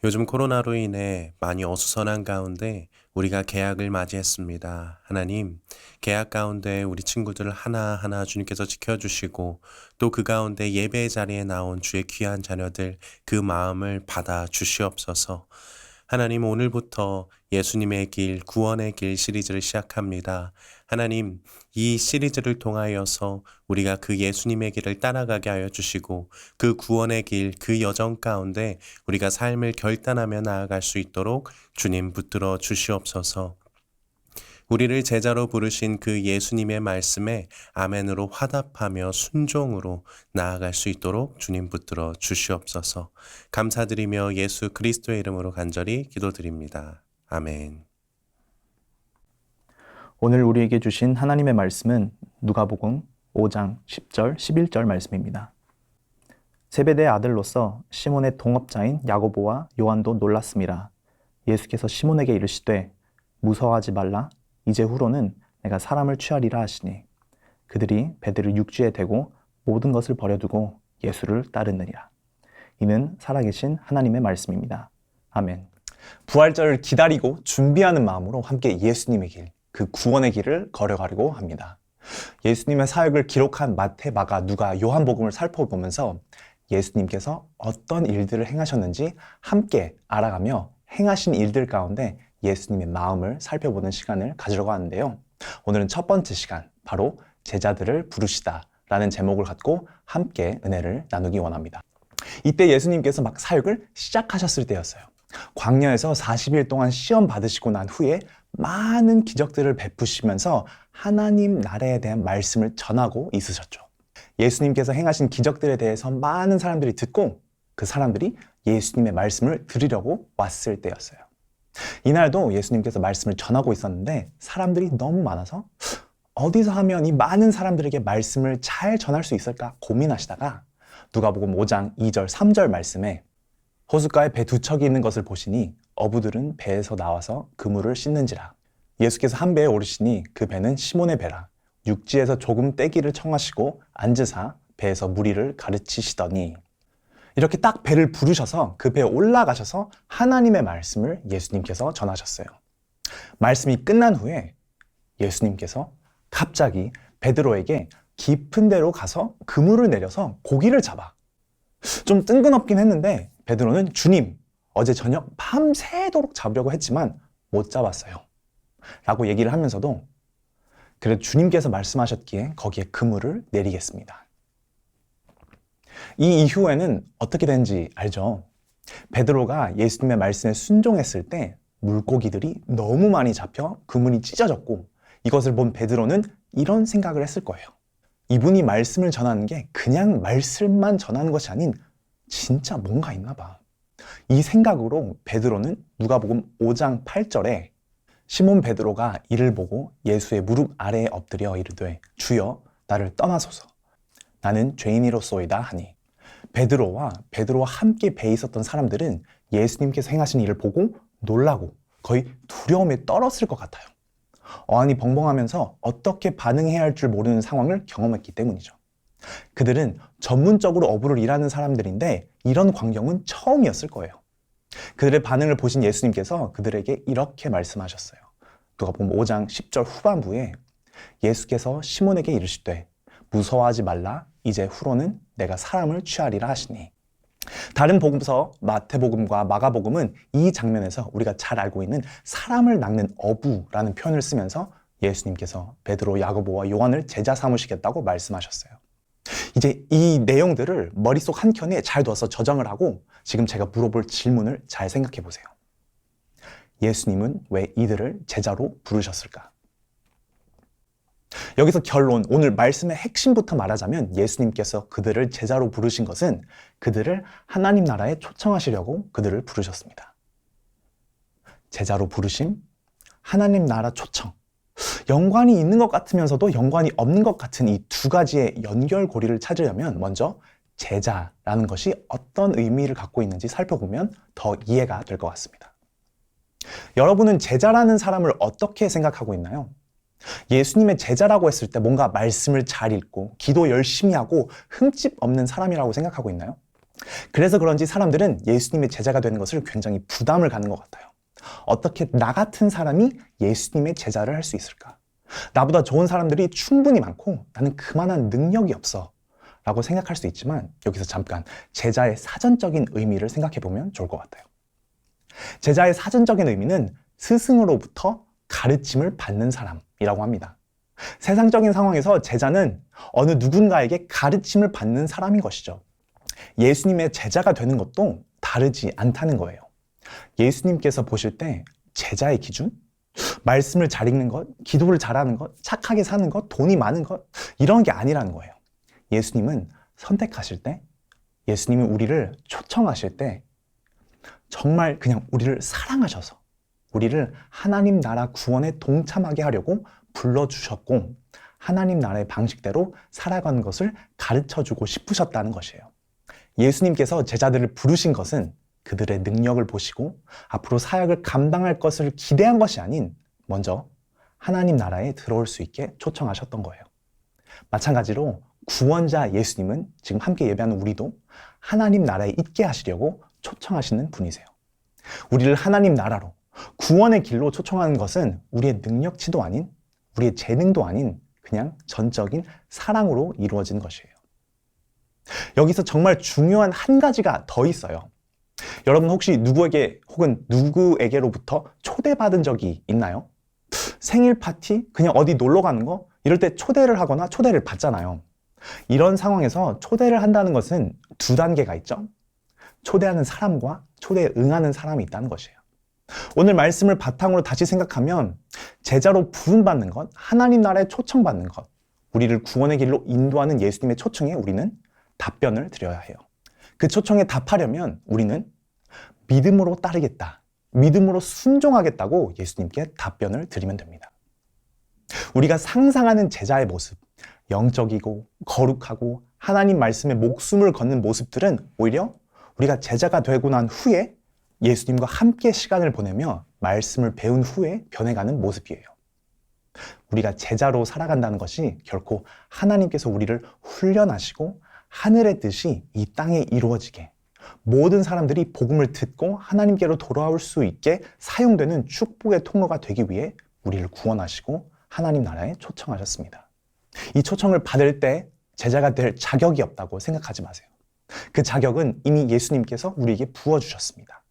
요즘 코로나로 인해 많이 어수선한 가운데 우리가 개학을 맞이했습니다. 하나님, 개학 가운데 우리 친구들을 하나하나 주님께서 지켜주시고 또 그 가운데 예배의 자리에 나온 주의 귀한 자녀들 그 마음을 받아 주시옵소서. 하나님, 오늘부터 예수님의 길, 구원의 길 시리즈를 시작합니다. 하나님, 이 시리즈를 통하여서 우리가 그 예수님의 길을 따라가게 하여 주시고 그 구원의 길, 그 여정 가운데 우리가 삶을 결단하며 나아갈 수 있도록 주님 붙들어 주시옵소서. 우리를 제자로 부르신 그 예수님의 말씀에 아멘으로 화답하며 순종으로 나아갈 수 있도록 주님 붙들어 주시옵소서. 감사드리며 예수 그리스도의 이름으로 간절히 기도드립니다. 아멘. 오늘 우리에게 주신 하나님의 말씀은 누가복음 5장 10절, 11절 말씀입니다. 세베대의 아들로서 시몬의 동업자인 야고보와 요한도 놀랐습니다. 예수께서 시몬에게 이르시되 무서워하지 말라. 이제 후로는 내가 사람을 취하리라 하시니 그들이 배들을 육지에 대고 모든 것을 버려두고 예수를 따르느니라. 이는 살아계신 하나님의 말씀입니다. 아멘. 부활절을 기다리고 준비하는 마음으로 함께 예수님의 길, 그 구원의 길을 걸어가려고 합니다. 예수님의 사역을 기록한 마태, 마가, 누가, 요한복음을 살펴보면서 예수님께서 어떤 일들을 행하셨는지 함께 알아가며 행하신 일들 가운데 예수님의 마음을 살펴보는 시간을 가지려고 하는데요. 오늘은 첫 번째 시간, 바로 제자들을 부르시다 라는 제목을 갖고 함께 은혜를 나누기 원합니다. 이때 예수님께서 막 사역을 시작하셨을 때였어요. 광야에서 40일 동안 시험 받으시고 난 후에 많은 기적들을 베푸시면서 하나님 나라에 대한 말씀을 전하고 있으셨죠. 예수님께서 행하신 기적들에 대해서 많은 사람들이 듣고 그 사람들이 예수님의 말씀을 들으려고 왔을 때였어요. 이날도 예수님께서 말씀을 전하고 있었는데 사람들이 너무 많아서 어디서 하면 이 많은 사람들에게 말씀을 잘 전할 수 있을까 고민하시다가 누가복음 5장 2절 3절 말씀에 호숫가에 배 두 척이 있는 것을 보시니 어부들은 배에서 나와서 그물을 씻는지라. 예수께서 한 배에 오르시니 그 배는 시몬의 배라. 육지에서 조금 떼기를 청하시고 앉으사 배에서 무리를 가르치시더니. 이렇게 딱 배를 부르셔서 그 배에 올라가셔서 하나님의 말씀을 예수님께서 전하셨어요. 말씀이 끝난 후에 예수님께서 갑자기 베드로에게 깊은 데로 가서 그물을 내려서 고기를 잡아. 좀 뜬금없긴 했는데 베드로는 주님, 어제 저녁 밤새도록 잡으려고 했지만 못 잡았어요 라고 얘기를 하면서도 그래도 주님께서 말씀하셨기에 거기에 그물을 내리겠습니다. 이 이후에는 어떻게 된지 알죠? 베드로가 예수님의 말씀에 순종했을 때 물고기들이 너무 많이 잡혀 그물이 찢어졌고 이것을 본 베드로는 이런 생각을 했을 거예요. 이분이 말씀을 전하는 게 그냥 말씀만 전하는 것이 아닌 진짜 뭔가 있나 봐. 이 생각으로 베드로는 누가복음 5장 8절에 시몬 베드로가 이를 보고 예수의 무릎 아래에 엎드려 이르되 주여 나를 떠나소서 나는 죄인이로소이다 하니 베드로와 함께 배에 있었던 사람들은 예수님께서 행하신 일을 보고 놀라고 거의 두려움에 떨었을 것 같아요. 어안이 벙벙하면서 어떻게 반응해야 할 줄 모르는 상황을 경험했기 때문이죠. 그들은 전문적으로 어부를 일하는 사람들인데 이런 광경은 처음이었을 거예요. 그들의 반응을 보신 예수님께서 그들에게 이렇게 말씀하셨어요. 누가복음 5장 10절 후반부에 예수께서 시몬에게 이르시되 무서워하지 말라. 이제 후로는 내가 사람을 취하리라 하시니. 다른 복음서 마태복음과 마가복음은 이 장면에서 우리가 잘 알고 있는 사람을 낚는 어부라는 표현을 쓰면서 예수님께서 베드로, 야고보와 요한을 제자 삼으시겠다고 말씀하셨어요. 이제 이 내용들을 머릿속 한켠에 잘 둬서 저장을 하고 지금 제가 물어볼 질문을 잘 생각해 보세요. 예수님은 왜 이들을 제자로 부르셨을까? 여기서 결론, 오늘 말씀의 핵심부터 말하자면 예수님께서 그들을 제자로 부르신 것은 그들을 하나님 나라에 초청하시려고 그들을 부르셨습니다. 제자로 부르심, 하나님 나라 초청. 연관이 있는 것 같으면서도 연관이 없는 것 같은 이 두 가지의 연결고리를 찾으려면 먼저 제자라는 것이 어떤 의미를 갖고 있는지 살펴보면 더 이해가 될 것 같습니다. 여러분은 제자라는 사람을 어떻게 생각하고 있나요? 예수님의 제자라고 했을 때 뭔가 말씀을 잘 읽고 기도 열심히 하고 흠집 없는 사람이라고 생각하고 있나요? 그래서 그런지 사람들은 예수님의 제자가 되는 것을 굉장히 부담을 갖는 것 같아요. 어떻게 나 같은 사람이 예수님의 제자를 할 수 있을까? 나보다 좋은 사람들이 충분히 많고 나는 그만한 능력이 없어 라고 생각할 수 있지만 여기서 잠깐 제자의 사전적인 의미를 생각해 보면 좋을 것 같아요. 제자의 사전적인 의미는 스승으로부터 가르침을 받는 사람이라고 합니다. 세상적인 상황에서 제자는 어느 누군가에게 가르침을 받는 사람인 것이죠. 예수님의 제자가 되는 것도 다르지 않다는 거예요. 예수님께서 보실 때 제자의 기준? 말씀을 잘 읽는 것, 기도를 잘하는 것, 착하게 사는 것, 돈이 많은 것, 이런 게 아니라는 거예요. 예수님은 선택하실 때, 예수님은 우리를 초청하실 때 정말 그냥 우리를 사랑하셔서 우리를 하나님 나라 구원에 동참하게 하려고 불러주셨고 하나님 나라의 방식대로 살아가는 것을 가르쳐주고 싶으셨다는 것이에요. 예수님께서 제자들을 부르신 것은 그들의 능력을 보시고 앞으로 사역을 감당할 것을 기대한 것이 아닌 먼저 하나님 나라에 들어올 수 있게 초청하셨던 거예요. 마찬가지로 구원자 예수님은 지금 함께 예배하는 우리도 하나님 나라에 있게 하시려고 초청하시는 분이세요. 우리를 하나님 나라로 구원의 길로 초청하는 것은 우리의 능력치도 아닌 우리의 재능도 아닌 그냥 전적인 사랑으로 이루어진 것이에요. 여기서 정말 중요한 한 가지가 더 있어요. 여러분 혹시 누구에게 혹은 누구에게로부터 초대받은 적이 있나요? 생일 파티? 그냥 어디 놀러 가는 거? 이럴 때 초대를 하거나 초대를 받잖아요. 이런 상황에서 초대를 한다는 것은 두 단계가 있죠. 초대하는 사람과 초대에 응하는 사람이 있다는 것이에요. 오늘 말씀을 바탕으로 다시 생각하면 제자로 부름받는 것, 하나님 나라에 초청받는 것, 우리를 구원의 길로 인도하는 예수님의 초청에 우리는 답변을 드려야 해요. 그 초청에 답하려면 우리는 믿음으로 따르겠다, 믿음으로 순종하겠다고 예수님께 답변을 드리면 됩니다. 우리가 상상하는 제자의 모습, 영적이고 거룩하고 하나님 말씀에 목숨을 걷는 모습들은 오히려 우리가 제자가 되고 난 후에 예수님과 함께 시간을 보내며 말씀을 배운 후에 변해가는 모습이에요. 우리가 제자로 살아간다는 것이 결코 하나님께서 우리를 훈련하시고 하늘의 뜻이 이 땅에 이루어지게 모든 사람들이 복음을 듣고 하나님께로 돌아올 수 있게 사용되는 축복의 통로가 되기 위해 우리를 구원하시고 하나님 나라에 초청하셨습니다. 이 초청을 받을 때 제자가 될 자격이 없다고 생각하지 마세요. 그 자격은 이미 예수님께서 우리에게 부어주셨습니다.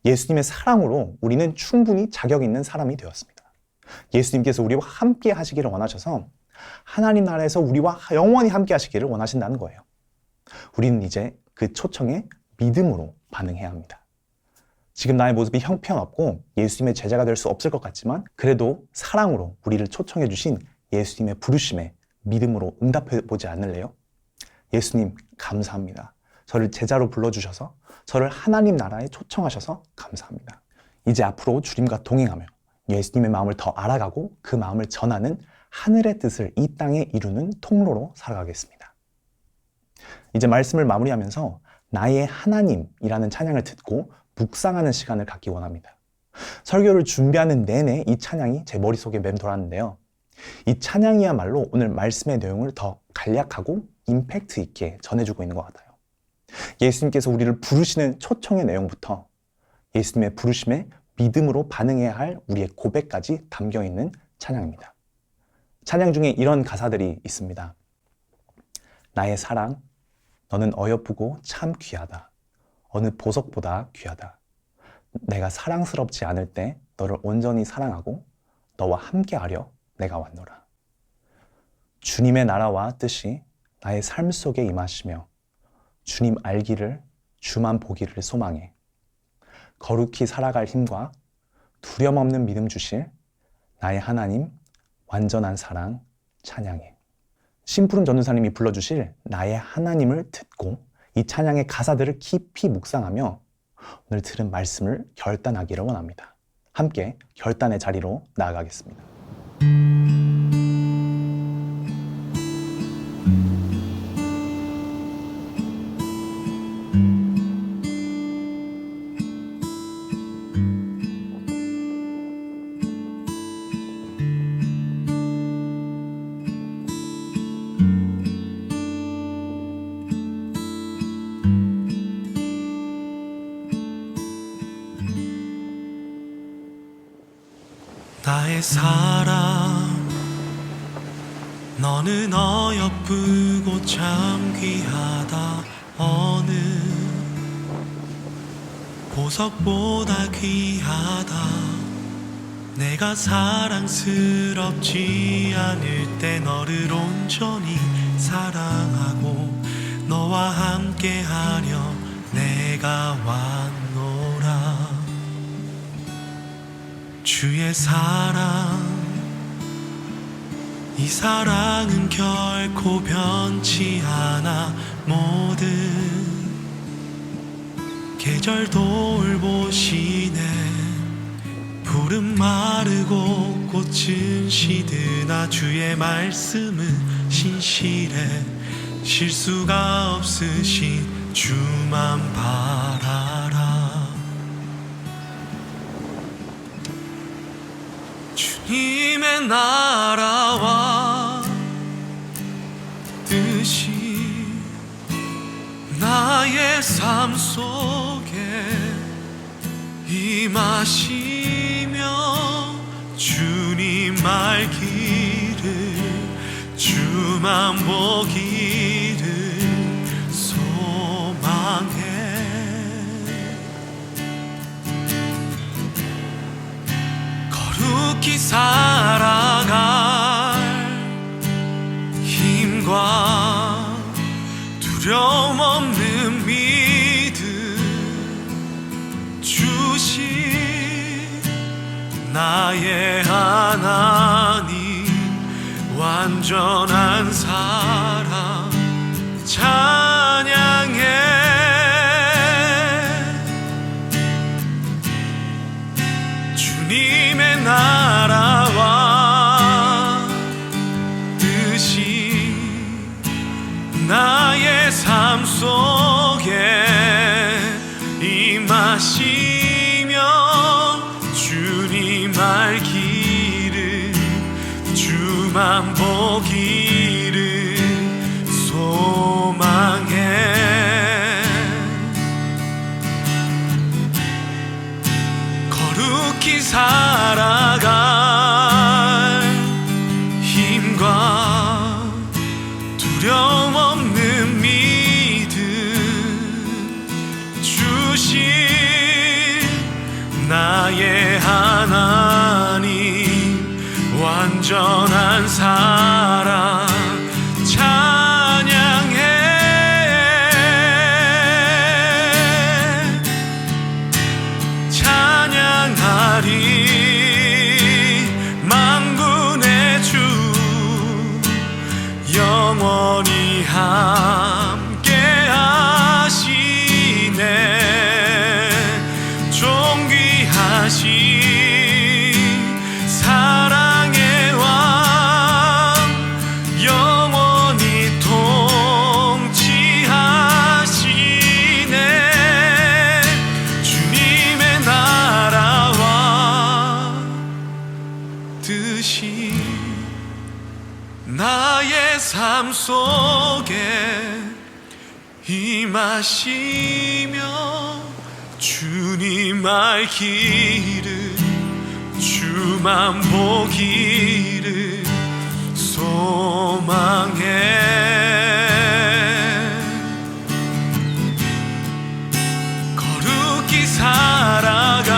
예수님의 사랑으로 우리는 충분히 자격 있는 사람이 되었습니다. 예수님께서 우리와 함께 하시기를 원하셔서 하나님 나라에서 우리와 영원히 함께 하시기를 원하신다는 거예요. 우리는 이제 그 초청에 믿음으로 반응해야 합니다. 지금 나의 모습이 형편없고 예수님의 제자가 될 수 없을 것 같지만 그래도 사랑으로 우리를 초청해 주신 예수님의 부르심에 믿음으로 응답해 보지 않을래요? 예수님 감사합니다. 저를 제자로 불러주셔서 저를 하나님 나라에 초청하셔서 감사합니다. 이제 앞으로 주님과 동행하며 예수님의 마음을 더 알아가고 그 마음을 전하는 하늘의 뜻을 이 땅에 이루는 통로로 살아가겠습니다. 이제 말씀을 마무리하면서 나의 하나님이라는 찬양을 듣고 묵상하는 시간을 갖기 원합니다. 설교를 준비하는 내내 이 찬양이 제 머릿속에 맴돌았는데요. 이 찬양이야말로 오늘 말씀의 내용을 더 간략하고 임팩트 있게 전해주고 있는 것 같아요. 예수님께서 우리를 부르시는 초청의 내용부터 예수님의 부르심에 믿음으로 반응해야 할 우리의 고백까지 담겨있는 찬양입니다. 찬양 중에 이런 가사들이 있습니다. 나의 사랑, 너는 어여쁘고 참 귀하다. 어느 보석보다 귀하다. 내가 사랑스럽지 않을 때 너를 온전히 사랑하고 너와 함께하려 내가 왔노라. 주님의 나라와 뜻이 나의 삶 속에 임하시며 주님 알기를, 주만 보기를 소망해. 거룩히 살아갈 힘과 두려움 없는 믿음 주실 나의 하나님 완전한 사랑 찬양해. 심푸른 전도사님이 불러주실 나의 하나님을 듣고 이 찬양의 가사들을 깊이 묵상하며 오늘 들은 말씀을 결단하기를 원합니다. 함께 결단의 자리로 나아가겠습니다. 나의 사랑 너는 어여쁘고 참 귀하다. 어느 보석보다 귀하다. 내가 사랑스럽지 않을 때 너를 온전히 사랑하고 너와 함께하려 내가 왔노라. 주의 사랑 이 사랑은 결코 변치 않아. 모든 계절 돌보시네. 푸른 마르고 꽃은 시드나 주의 말씀은 신실해. 실수가 없으신 주만 바라라. 주님의 나라와 뜻이 나의 삶 속에 임하시며 주님 알기를 주만 보기를 소망해. 거룩히 살아갈 힘과 두려움 없는 믿음 주신 나의 하나님. 완전한 사랑 찬양해. 주님의 나라와 뜻이 나의 삶 속에 임하시며 주님 알기를 주만 보기를 소망해. 거룩히 살아갈 힘과 두려움 없는 믿음 주신 나의 하나님. 완전한 사랑 찬양해. 찬양하리 만군의 주 영원히 함께 하시네. 존귀하시 사랑의 왕 영원히 통치하시네. 주님의 나라와 뜻이 나의 삶 속에 임하시며 주님 알기를 주만 보기를 소망해. 거룩히 살아갈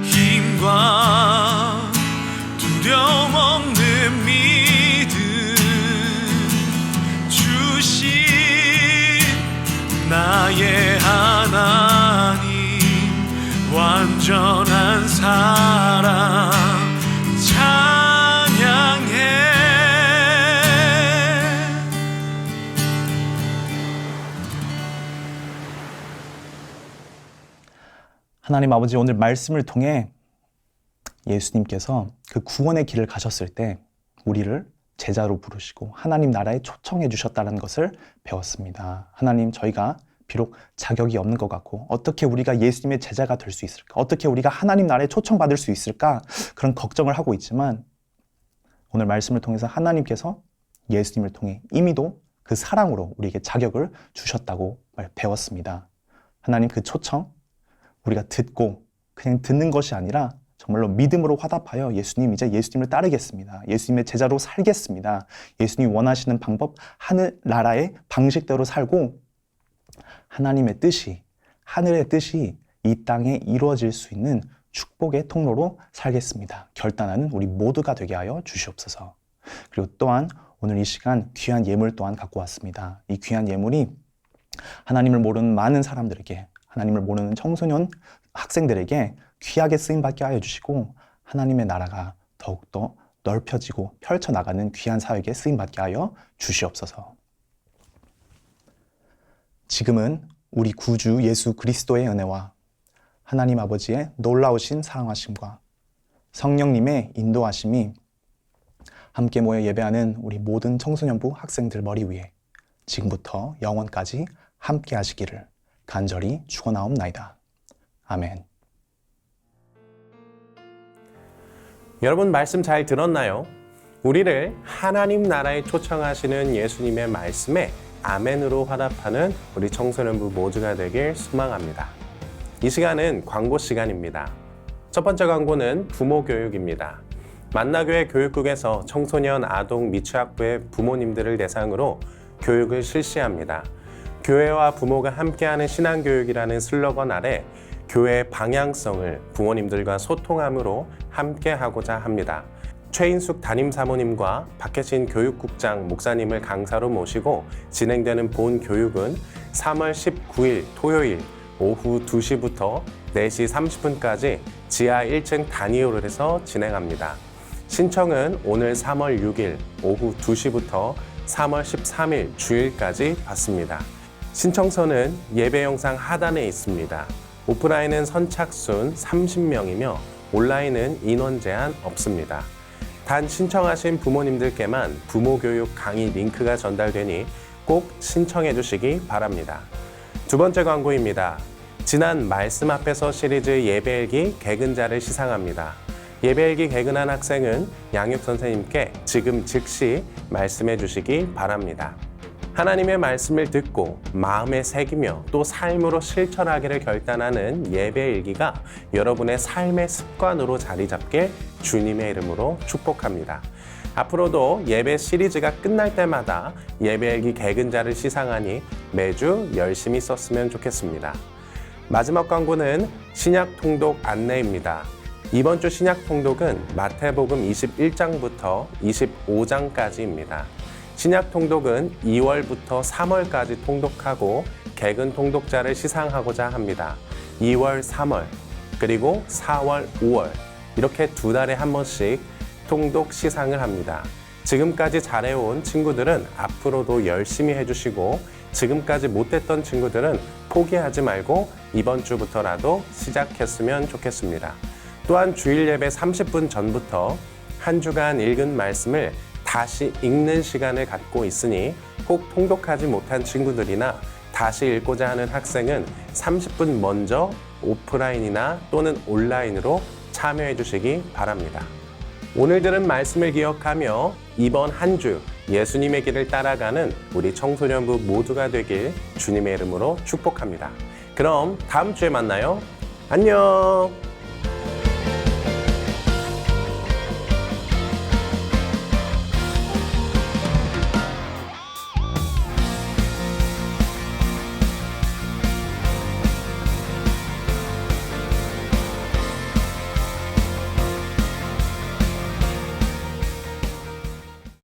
힘과 두려움 없는 믿음 주신 나의 하나님. 완전한 사랑 찬양해. 하나님 아버지, 오늘 말씀을 통해 예수님께서 그 구원의 길을 가셨을 때 우리를 제자로 부르시고 하나님 나라에 초청해 주셨다는 것을 배웠습니다. 하나님, 저희가 비록 자격이 없는 것 같고 어떻게 우리가 예수님의 제자가 될 수 있을까? 어떻게 우리가 하나님 나라에 초청받을 수 있을까? 그런 걱정을 하고 있지만 오늘 말씀을 통해서 하나님께서 예수님을 통해 이미도 그 사랑으로 우리에게 자격을 주셨다고 배웠습니다. 하나님, 그 초청 우리가 듣고 그냥 듣는 것이 아니라 정말로 믿음으로 화답하여 이제 예수님을 따르겠습니다. 예수님의 제자로 살겠습니다. 예수님이 원하시는 방법, 하늘 나라의 방식대로 살고 하나님의 뜻이, 하늘의 뜻이 이 땅에 이루어질 수 있는 축복의 통로로 살겠습니다. 결단하는 우리 모두가 되게 하여 주시옵소서. 그리고 또한 오늘 이 시간 귀한 예물 또한 갖고 왔습니다. 이 귀한 예물이 하나님을 모르는 많은 사람들에게, 하나님을 모르는 청소년 학생들에게 귀하게 쓰임받게 하여 주시고 하나님의 나라가 더욱더 넓혀지고 펼쳐나가는 귀한 사역에 쓰임받게 하여 주시옵소서. 지금은 우리 구주 예수 그리스도의 은혜와 하나님 아버지의 놀라우신 사랑하심과 성령님의 인도하심이 함께 모여 예배하는 우리 모든 청소년부 학생들 머리 위에 지금부터 영원까지 함께 하시기를 간절히 축원하옵나이다. 아멘. 여러분 말씀 잘 들었나요? 우리를 하나님 나라에 초청하시는 예수님의 말씀에 아멘으로 화답하는 우리 청소년부 모두가 되길 소망합니다. 이 시간은 광고 시간입니다. 첫 번째 광고는 부모 교육입니다. 만나교회 교육국에서 청소년, 아동, 미취학부의 부모님들을 대상으로 교육을 실시합니다. 교회와 부모가 함께하는 신앙교육이라는 슬로건 아래 교회의 방향성을 부모님들과 소통함으로 함께하고자 합니다. 최인숙 담임사모님과 박혜신 교육국장 목사님을 강사로 모시고 진행되는 본 교육은 3월 19일 토요일 오후 2시부터 4시 30분까지 지하 1층 단위홀에서 진행합니다. 신청은 오늘 3월 6일 오후 2시부터 3월 13일 주일까지 받습니다. 신청서는 예배 영상 하단에 있습니다. 오프라인은 선착순 30명이며 온라인은 인원 제한 없습니다. 단 신청하신 부모님들께만 부모교육 강의 링크가 전달되니 꼭 신청해 주시기 바랍니다. 두 번째 광고입니다. 지난 말씀 앞에서 시리즈 예배일기 개근자를 시상합니다. 예배일기 개근한 학생은 양육 선생님께 지금 즉시 말씀해 주시기 바랍니다. 하나님의 말씀을 듣고 마음에 새기며 또 삶으로 실천하기를 결단하는 예배일기가 여러분의 삶의 습관으로 자리 잡길 주님의 이름으로 축복합니다. 앞으로도 예배 시리즈가 끝날 때마다 예배일기 개근자를 시상하니 매주 열심히 썼으면 좋겠습니다. 마지막 광고는 신약 통독 안내입니다. 이번 주 신약 통독은 마태복음 21장부터 25장까지입니다. 신약 통독은 2월부터 3월까지 통독하고 개근 통독자를 시상하고자 합니다. 2월, 3월, 그리고 4월, 5월 이렇게 두 달에 한 번씩 통독 시상을 합니다. 지금까지 잘해온 친구들은 앞으로도 열심히 해주시고 지금까지 못했던 친구들은 포기하지 말고 이번 주부터라도 시작했으면 좋겠습니다. 또한 주일 예배 30분 전부터 한 주간 읽은 말씀을 다시 읽는 시간을 갖고 있으니 혹 통독하지 못한 친구들이나 다시 읽고자 하는 학생은 30분 먼저 오프라인이나 또는 온라인으로 참여해 주시기 바랍니다. 오늘 들은 말씀을 기억하며 이번 한 주 예수님의 길을 따라가는 우리 청소년부 모두가 되길 주님의 이름으로 축복합니다. 그럼 다음 주에 만나요. 안녕!